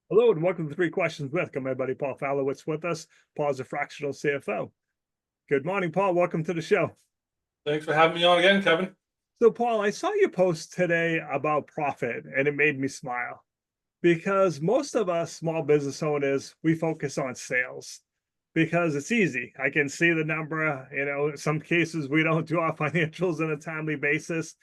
Hello and welcome to Three Questions with. Got my buddy Paul Falewicz with us. Paul's a fractional CFO. Good morning, Paul. Welcome to the show. Thanks for having me on again, Kevin. So, Paul, I saw your post today about profit and it made me smile because most of us small business owners, we focus on sales because it's easy. I can see the number. In some cases, we don't do our financials on a timely basis.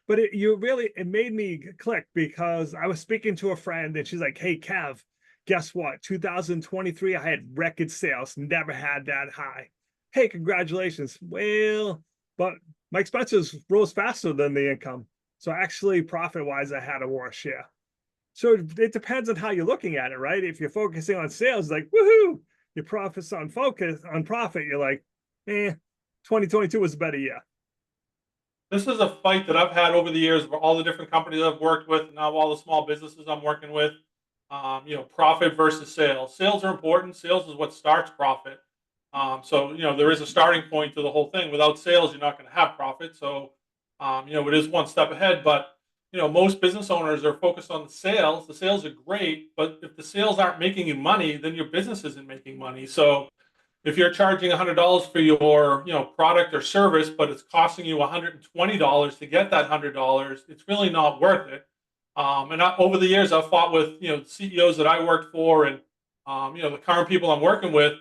But it made me click because I was speaking to a friend and she's like, "Hey, Kev, guess what? 2023, I had record sales, never had that high. Hey, congratulations." Well, but my expenses rose faster than the income. So actually, profit wise, I had a worse year. So it depends on how you're looking at it, right? If you're focusing on sales, like woohoo, your profits on profit, you're like, 2022 was a better year. This is a fight that I've had over the years for all the different companies I've worked with, now all the small businesses I'm working with. Profit versus sales. Sales are important. Sales is what starts profit. So there is a starting point to the whole thing. Without sales, you're not going to have profit. So, it is one step ahead. But most business owners are focused on the sales. The sales are great, but if the sales aren't making you money, then your business isn't making money. So if you're charging $100 for your product or service, but it's costing you $120 to get that $100, it's really not worth it. Over the years, I've fought with CEOs that I worked for, and the current people I'm working with.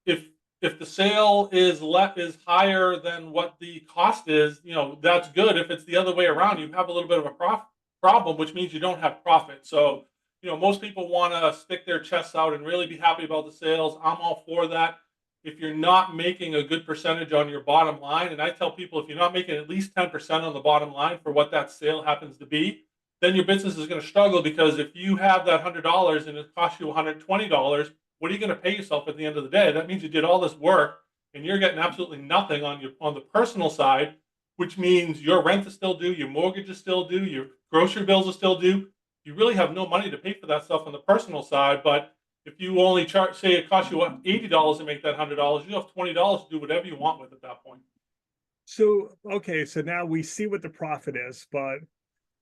If the sale is higher than what the cost is, that's good. If it's the other way around, you have a little bit of a problem, which means you don't have profit. So most people want to stick their chests out and really be happy about the sales. I'm all for that. If you're not making a good percentage on your bottom line, and I tell people if you're not making at least 10% on the bottom line for what that sale happens to be, then your business is going to struggle, because if you have that $100 and it costs you $120, what are you going to pay yourself at the end of the day? That means you did all this work and you're getting absolutely nothing on the personal side, which means your rent is still due, your mortgage is still due, your grocery bills are still due. You really have no money to pay for that stuff on the personal side. But if you only say it costs you $80 to make that $100, you have $20 to do whatever you want with at that point. So, okay, so now we see what the profit is, but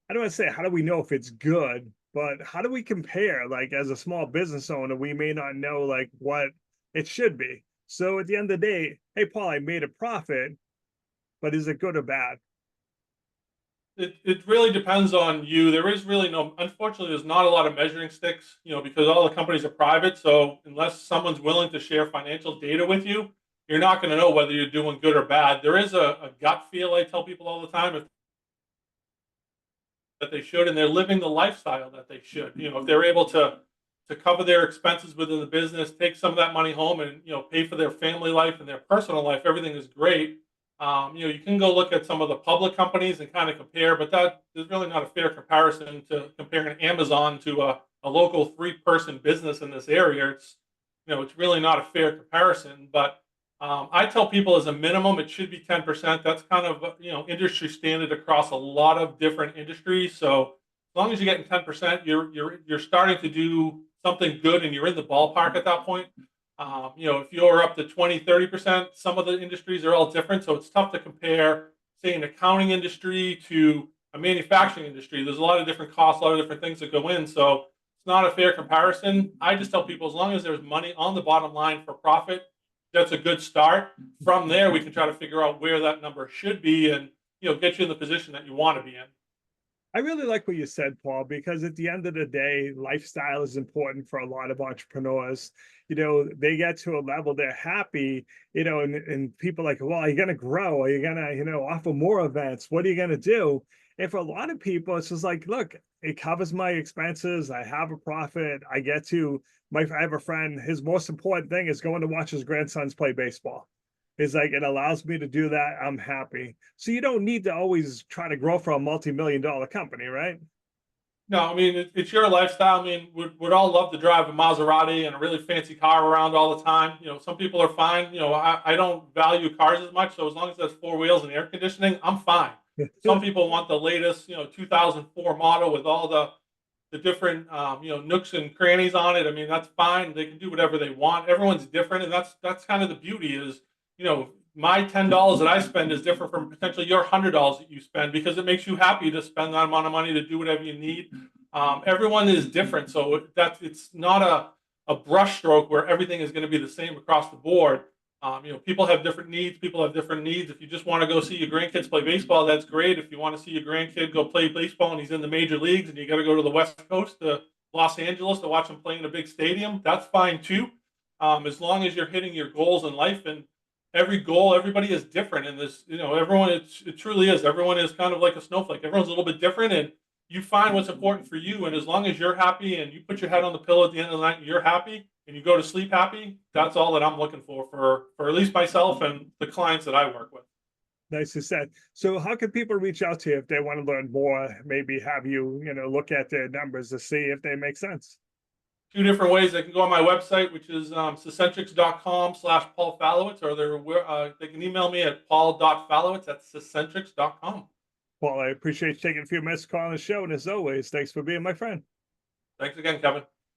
I don't want to say how do we know if it's good, but how do we compare? Like as a small business owner, we may not know like what it should be. So at the end of the day, hey Paul, I made a profit, but is it good or bad? It really depends on you. There is really unfortunately, there's not a lot of measuring sticks, because all the companies are private. So unless someone's willing to share financial data with you, you're not going to know whether you're doing good or bad. There is a gut feel, I tell people all the time, that they should, and they're living the lifestyle that they should. If they're able to cover their expenses within the business, take some of that money home, and pay for their family life and their personal life, everything is great. You can go look at some of the public companies and kind of compare, but that is really not a fair comparison to comparing Amazon to a local 3-person business in this area. It's really not a fair comparison. But I tell people as a minimum, it should be 10%. That's kind of industry standard across a lot of different industries. So as long as you're getting 10%, you're starting to do something good, and you're in the ballpark at that point. If you're up to 20, 30%, some of the industries are all different. So it's tough to compare, say, an accounting industry to a manufacturing industry. There's a lot of different costs, a lot of different things that go in. So it's not a fair comparison. I just tell people as long as there's money on the bottom line for profit, that's a good start. From there, we can try to figure out where that number should be, and get you in the position that you want to be in. I really like what you said, Paul, because at the end of the day, lifestyle is important for a lot of entrepreneurs. They get to a level, they're happy, and people are like, well, are you going to grow? Are you going to, offer more events? What are you going to do? And for a lot of people, it's just like, look, it covers my expenses. I have a profit. I have a friend, his most important thing is going to watch his grandsons play baseball. It's like it allows me to do that. I'm happy. So you don't need to always try to grow for a multi-million-dollar company, right? No, I mean, it's your lifestyle. I mean, we'd all love to drive a Maserati and a really fancy car around all the time. Some people are fine. I don't value cars as much. So as long as there's 4 wheels and air conditioning, I'm fine. Some people want the latest, 2004 model with all the different, nooks and crannies on it. I mean, that's fine. They can do whatever they want. Everyone's different. And that's kind of the beauty is, my $10 that I spend is different from potentially your $100 that you spend, because it makes you happy to spend that amount of money to do whatever you need. Everyone is different, so it's not a brush stroke where everything is going to be the same across the board. People have different needs. People have different needs. If you just want to go see your grandkids play baseball, that's great. If you want to see your grandkid go play baseball and he's in the major leagues and you got to go to the West Coast to Los Angeles to watch him play in a big stadium, that's fine too. As long as you're hitting your goals in life, and everybody is different. And this, everyone, it truly is. Everyone is kind of like a snowflake. Everyone's a little bit different, and you find what's important for you. And as long as you're happy and you put your head on the pillow at the end of the night and you're happy and you go to sleep happy, that's all that I'm looking for at least myself and the clients that I work with. Nicely said. So how can people reach out to you if they want to learn more, maybe have you, look at their numbers to see if they make sense? Two different ways. They can go on my website, which is Succentrix.com/Paul Falewicz, or they can email me at paul.falewicz@Succentrix.com. Paul, I appreciate you taking a few minutes to call on the show. And as always, thanks for being my friend. Thanks again, Kevin.